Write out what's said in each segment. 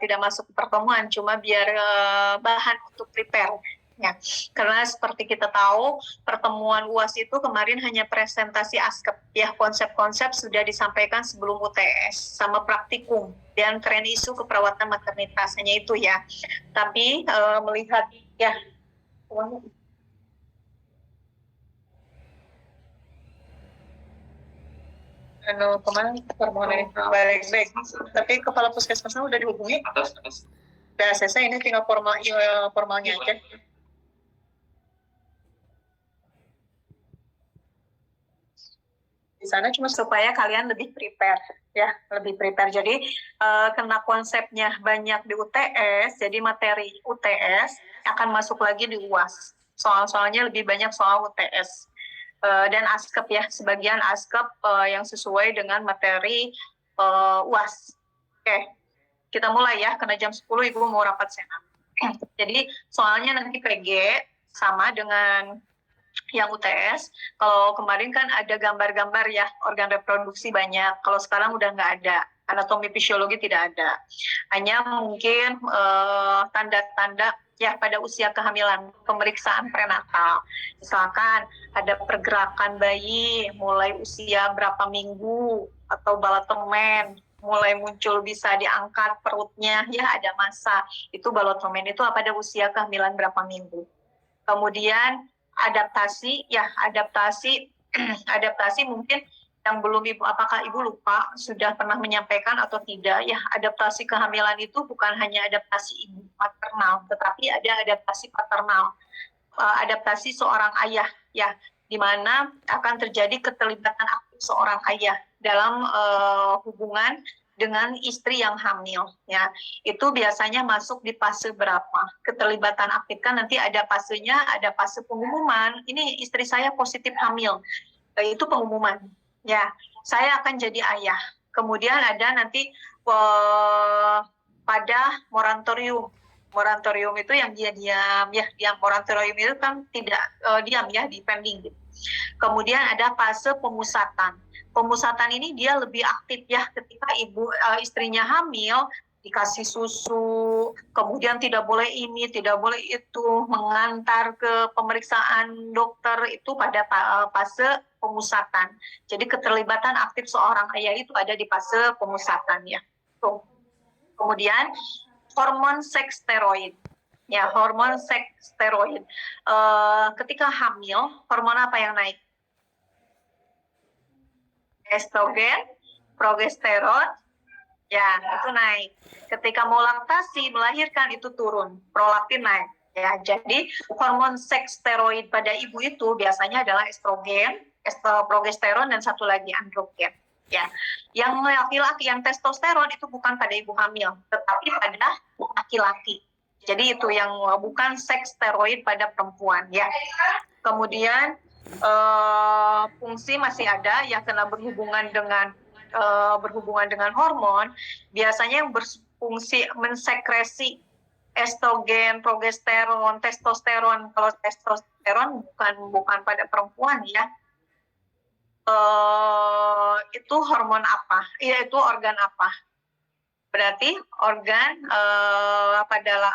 tidak masuk ke pertemuan, cuma biar bahan untuk prepare. Ya, karena seperti kita tahu pertemuan UAS itu kemarin hanya presentasi ASKEP ya, konsep-konsep sudah disampaikan sebelum UTS sama praktikum dan tren isu keperawatan maternitas, hanya itu ya. Tapi melihat ya kemana permohonan baik, tapi kepala puskesmasnya udah dihubungi, udah selesai, ini tinggal formalnya aja. Di sana cuma supaya kalian lebih prepare ya, lebih prepare. Jadi karena konsepnya banyak di UTS, jadi materi UTS akan masuk lagi di UAS. Soal-soalnya lebih banyak soal UTS dan ASKEP ya, sebagian ASKEP yang sesuai dengan materi UAS. Oke, kita mulai ya, karena jam 10 Ibu mau rapat senat. Jadi soalnya nanti PG sama dengan yang UTS. Kalau kemarin kan ada gambar-gambar ya, organ reproduksi banyak. Kalau sekarang udah nggak ada, anatomi fisiologi tidak ada. Hanya mungkin tanda-tanda ya pada usia kehamilan, pemeriksaan prenatal. Misalkan ada pergerakan bayi mulai usia berapa minggu, atau balotomen mulai muncul bisa diangkat perutnya, ya ada masa. Itu balotomen itu pada usia kehamilan berapa minggu. Kemudian adaptasi adaptasi mungkin yang belum Ibu, apakah Ibu lupa sudah pernah menyampaikan atau tidak ya, adaptasi kehamilan itu bukan hanya adaptasi ibu maternal, tetapi ada adaptasi paternal, adaptasi seorang ayah ya, di mana akan terjadi keterlibatan aktif seorang ayah dalam hubungan dengan istri yang hamil ya. Itu biasanya masuk di fase berapa? Keterlibatan aktif kan nanti ada fasenya, ada fase pengumuman, ini istri saya positif hamil. Itu pengumuman. Ya, saya akan jadi ayah. Kemudian ada nanti pada moratorium. Moratorium itu yang dia diam ya, diam. Moratorium itu kan tidak diam ya, di pending. Kemudian ada fase pemusatan. Pemusatan ini dia lebih aktif ya, ketika istrinya hamil, dikasih susu, kemudian tidak boleh ini, tidak boleh itu, mengantar ke pemeriksaan dokter, itu pada fase pemusatan. Jadi keterlibatan aktif seorang ayah itu ada di fase pemusatan ya. Tuh. Kemudian hormon seks steroid. Ya, hormon seks steroid. Ketika hamil, hormon apa yang naik? Estrogen, progesteron, ya itu naik. Ketika mau laktasi, melahirkan, itu turun, prolaktin naik. Ya, jadi hormon seks steroid pada ibu itu biasanya adalah estrogen, progesteron, dan satu lagi androgen. Ya, yang laki-laki, yang testosteron itu bukan pada ibu hamil, tetapi pada laki-laki. Jadi itu yang bukan seks steroid pada perempuan. Ya, kemudian fungsi masih ada yang kena berhubungan dengan hormon, biasanya yang berfungsi mensekresi estrogen, progesteron, testosteron. Kalau testosteron bukan pada perempuan ya. Itu hormon apa? Iya, itu organ apa? Berarti organ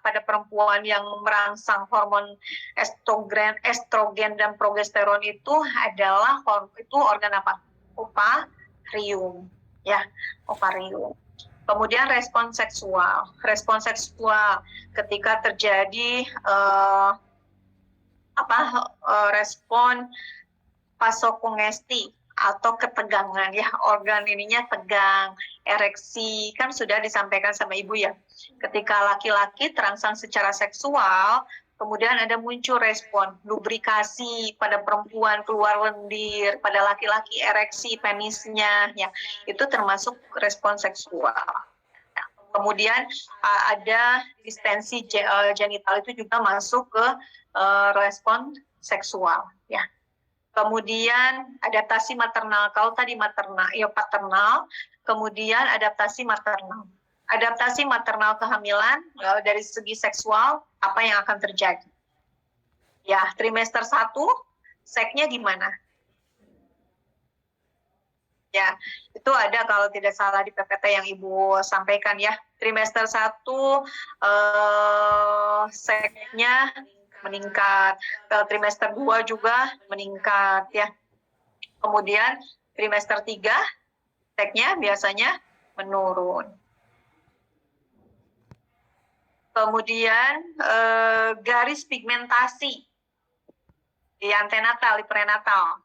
pada perempuan yang merangsang hormon estrogen dan progesteron itu adalah organ apa? Ovarium, ya, ovarium. Kemudian respon seksual ketika terjadi respon vasokongesti atau ketegangan ya, organ ininya tegang, ereksi, kan sudah disampaikan sama Ibu ya. Ketika laki-laki terangsang secara seksual, kemudian ada muncul respon lubrikasi, pada perempuan keluar lendir, pada laki-laki ereksi penisnya ya. Itu termasuk respon seksual. Nah, kemudian ada distensi genital, itu juga masuk ke respon seksual ya. Kemudian adaptasi maternal, kalau tadi paternal, kemudian adaptasi maternal. Adaptasi maternal kehamilan dari segi seksual, apa yang akan terjadi? Ya, trimester 1, seksnya gimana? Ya, itu ada kalau tidak salah di PPT yang Ibu sampaikan ya. Trimester 1 seknya meningkat, trimester 2 juga meningkat ya. Kemudian trimester 3 seknya biasanya menurun. Kemudian garis pigmentasi di antenatal, di prenatal.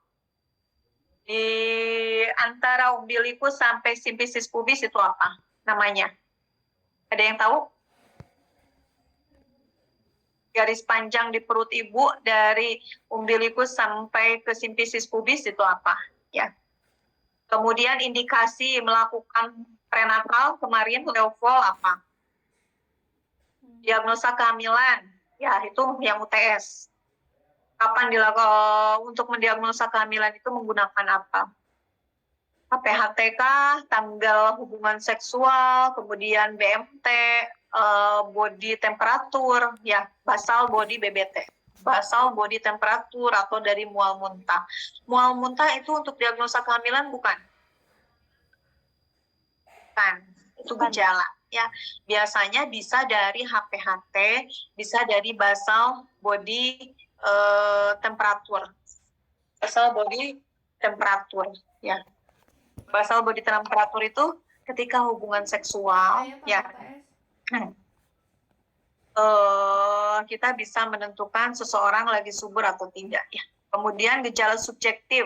Di antara umbilikus sampai simfisis pubis itu apa namanya? Ada yang tahu? Garis panjang di perut ibu dari umbilikus sampai ke simfisis pubis itu apa? Ya. Kemudian indikasi melakukan prenatal kemarin level apa? Diagnosa kehamilan, ya itu yang UTS. Kapan dilakukan untuk mendiagnosa kehamilan itu menggunakan apa? HPHTK, tanggal hubungan seksual, kemudian BMT, body temperatur, ya basal body BBT, basal body temperatur atau dari mual muntah. Mual muntah itu untuk diagnosa kehamilan bukan? Bukan, itu gejala. Ya, biasanya bisa dari HPHT, bisa dari basal body temperatur, basal body temperatur, ya. Basal body temperatur itu ketika hubungan seksual, ya, kita bisa menentukan seseorang lagi subur atau tidak, ya. Kemudian gejala subjektif,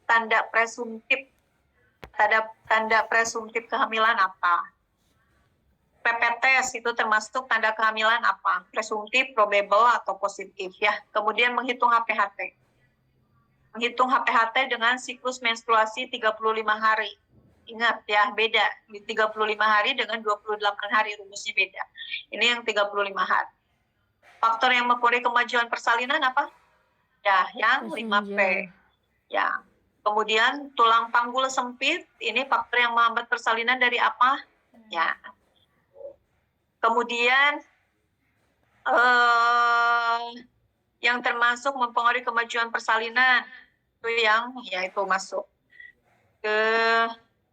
tanda presumtif kehamilan apa? PPTS itu termasuk tanda kehamilan apa? Presumtif, probable, atau positif, ya. Kemudian menghitung HPHT. Menghitung HPHT dengan siklus menstruasi 35 hari. Ingat ya, beda. Di 35 hari dengan 28 hari, rumusnya beda. Ini yang 35 hari. Faktor yang mempengaruhi kemajuan persalinan apa? Ya, yang 5P. Ya. Kemudian tulang panggul sempit, ini faktor yang menghambat persalinan dari apa? Ya. Kemudian yang termasuk mempengaruhi kemajuan persalinan, itu yang ya itu masuk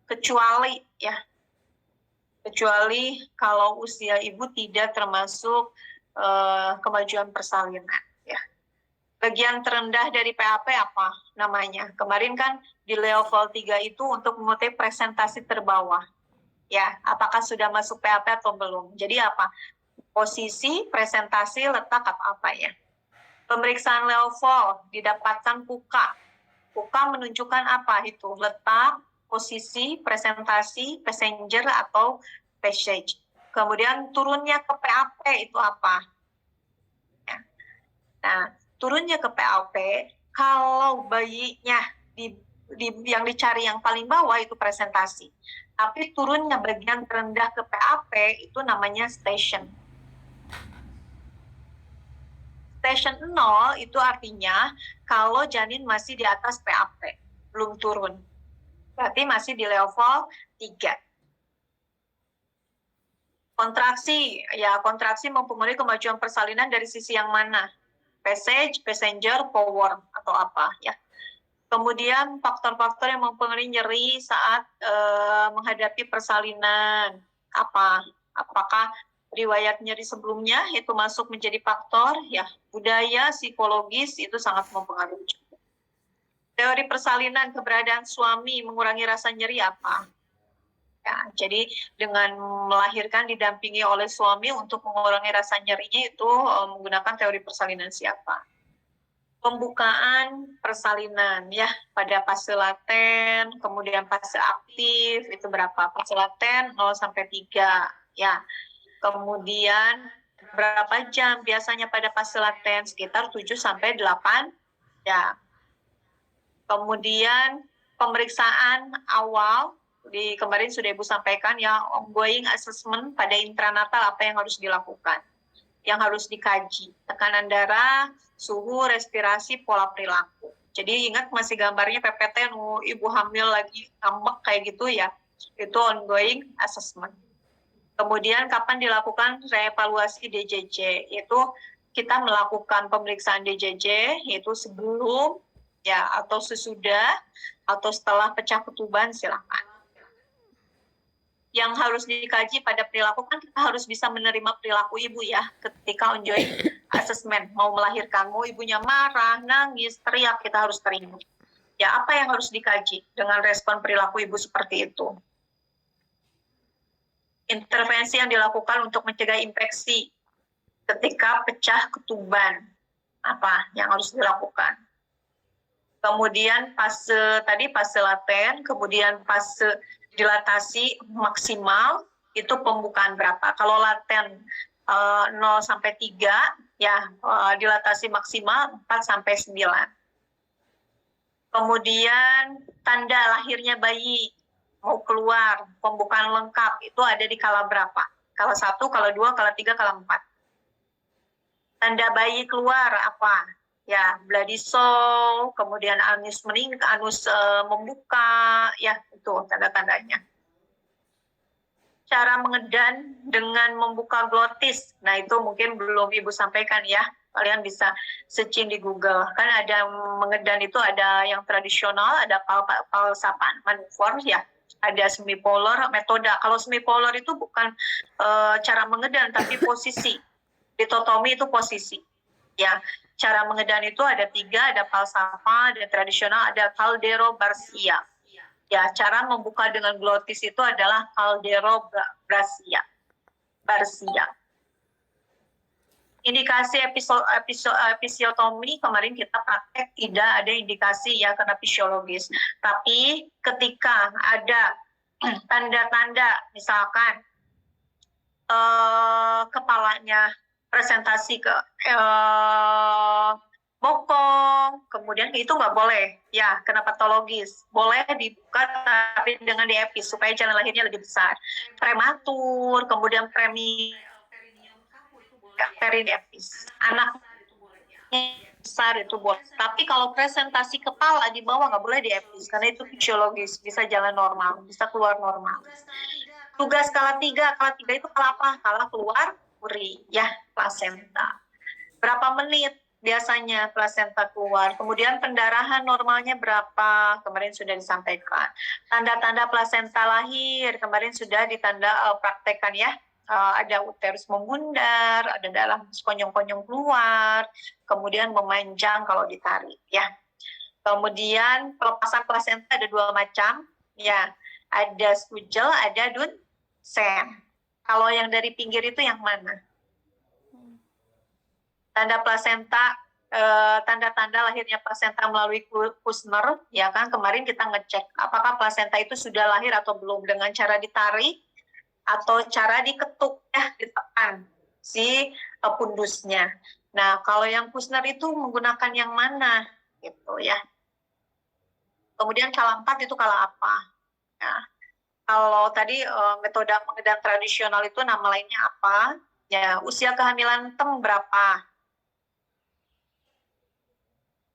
kecuali ya, kecuali kalau usia ibu tidak termasuk kemajuan persalinan ya. Bagian terendah dari PAP apa namanya? Kemarin kan di level 3 itu untuk mengetahui presentasi terbawah ya, apakah sudah masuk PAP atau belum. Jadi apa? Posisi, presentasi, letak apa ya. Pemeriksaan level didapatkan PUKA. PUKA menunjukkan apa itu? Letak, posisi, presentasi, passenger atau passage. Kemudian turunnya ke PAP itu apa? Ya. Nah, turunnya ke PAP, kalau bayinya yang dicari yang paling bawah itu presentasi. Tapi turunnya bagian terendah ke PAP itu namanya station. Station 0 itu artinya kalau janin masih di atas PAP, belum turun. Berarti masih di level 3. Kontraksi, ya kontraksi mempengaruhi kemajuan persalinan dari sisi yang mana? Passage, passenger, power, atau apa ya. Kemudian faktor-faktor yang mempengaruhi nyeri saat menghadapi persalinan, apa? Apakah riwayat nyeri sebelumnya itu masuk menjadi faktor ya, budaya, psikologis itu sangat mempengaruhi. Teori persalinan, keberadaan suami mengurangi rasa nyeri apa? Ya, jadi dengan melahirkan didampingi oleh suami untuk mengurangi rasa nyerinya itu menggunakan teori persalinan siapa? Pembukaan persalinan ya pada fase laten, kemudian fase aktif itu berapa? Fase laten 0 sampai 3 ya. Kemudian berapa jam biasanya pada fase laten? Sekitar 7 sampai 8 ya. Kemudian pemeriksaan awal di kemarin sudah Ibu sampaikan ya, ongoing assessment pada intranatal apa yang harus dilakukan, yang harus dikaji, tekanan darah, suhu, respirasi, pola perilaku. Jadi ingat masih gambarnya PPT ibu hamil lagi ngambek kayak gitu ya, itu ongoing assessment. Kemudian kapan dilakukan reevaluasi DJJ, yaitu kita melakukan pemeriksaan DJJ yaitu sebelum ya, atau sesudah atau setelah pecah ketuban silakan. Yang harus dikaji pada perilaku kan kita harus bisa menerima perilaku ibu ya ketika ongoing assessment, mau melahirkan, mau ibunya marah, nangis, teriak, kita harus terima. Ya, apa yang harus dikaji dengan respon perilaku ibu seperti itu? Intervensi yang dilakukan untuk mencegah infeksi ketika pecah ketuban, apa yang harus dilakukan? Kemudian fase laten, kemudian fase dilatasi maksimal itu pembukaan berapa? Kalau laten 0 sampai 3, ya dilatasi maksimal 4 sampai 9. Kemudian tanda lahirnya bayi mau keluar, pembukaan lengkap itu ada di kala berapa? Kala 1, kala 2, kala 3, kala 4. Tanda bayi keluar apa? Ya, bloody soul, kemudian anus membuka, ya itu tanda-tandanya. Cara mengedan dengan membuka glotis, nah itu mungkin belum Ibu sampaikan ya, kalian bisa searching di Google. Kan ada mengedan itu ada yang tradisional, ada palsapan, manuver ya, ada semipolar, metoda. Kalau semipolar itu bukan cara mengedan, tapi posisi. Ditotomi itu posisi. Ya, cara mengedan itu ada 3, ada falsafa, ada tradisional, ada Caldero Barcia. Ya, cara membuka dengan glotis itu adalah Caldero Barcia. Indikasi episiotomi kemarin kita praktek tidak ada indikasi ya karena fisiologis. Tapi ketika ada tanda-tanda misalkan kepalanya presentasi ke bokong, kemudian itu nggak boleh ya kena patologis, boleh dibuka tapi dengan diepis supaya jalan lahirnya lebih besar. Prematur, kemudian perineepis, anak besar itu boleh, tapi kalau presentasi kepala di bawah nggak boleh diepis karena itu fisiologis, bisa jalan normal, bisa keluar normal. Tugas kala 3 itu kala apa? Kala keluar uri, ya, plasenta. Berapa menit biasanya plasenta keluar? Kemudian pendarahan normalnya berapa? Kemarin sudah disampaikan. Tanda-tanda plasenta lahir, kemarin sudah praktekkan ya. Ada uterus membundar, ada dalam konyong-konyong keluar, kemudian memanjang kalau ditarik, ya. Kemudian pelepasan plasenta ada 2 macam, ya. Ada Strugel, ada Dunsand. Kalau yang dari pinggir itu yang mana? Tanda plasenta, tanda-tanda lahirnya plasenta melalui Kushner, ya kan? Kemarin kita ngecek apakah plasenta itu sudah lahir atau belum dengan cara ditarik atau cara diketuk, ya, ditekan si pundusnya. Nah, kalau yang Kushner itu menggunakan yang mana, gitu ya? Kemudian kala 4 itu kala apa? Ya. Kalau tadi metode mengedan tradisional itu nama lainnya apa? Ya, usia kehamilan berapa?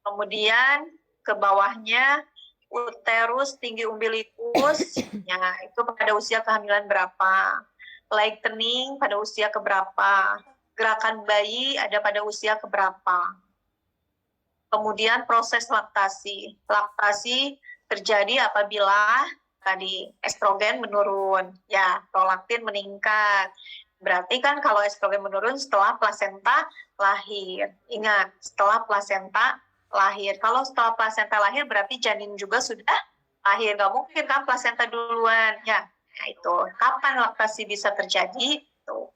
Kemudian ke bawahnya uterus, tinggi umbilikus, ya itu pada usia kehamilan berapa? Lightening pada usia keberapa? Gerakan bayi ada pada usia keberapa? Kemudian proses laktasi. Laktasi terjadi apabila tadi estrogen menurun, ya, prolaktin meningkat. Berarti kan kalau estrogen menurun setelah plasenta lahir. Ingat, setelah plasenta lahir. Kalau setelah plasenta lahir berarti janin juga sudah lahir. Nggak mungkin kan plasenta duluan. Ya, nah itu. Kapan laktasi bisa terjadi? Tuh.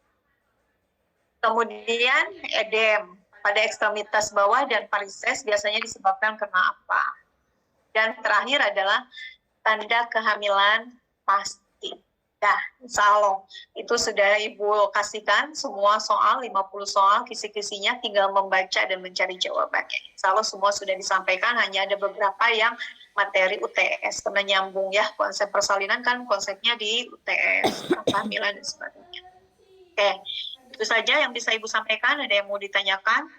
Kemudian edem pada ekstremitas bawah dan varises biasanya disebabkan karena apa? Dan terakhir adalah tanda kehamilan pasti. Nah, insya Allah itu sudah Ibu kasihkan semua soal, 50 soal, kisi-kisinya tinggal membaca dan mencari jawabannya. Insya Allah semua sudah disampaikan, hanya ada beberapa yang materi UTS, karena nyambung ya, konsep persalinan kan konsepnya di UTS, kehamilan dan sebagainya. Oke, itu saja yang bisa Ibu sampaikan, ada yang mau ditanyakan?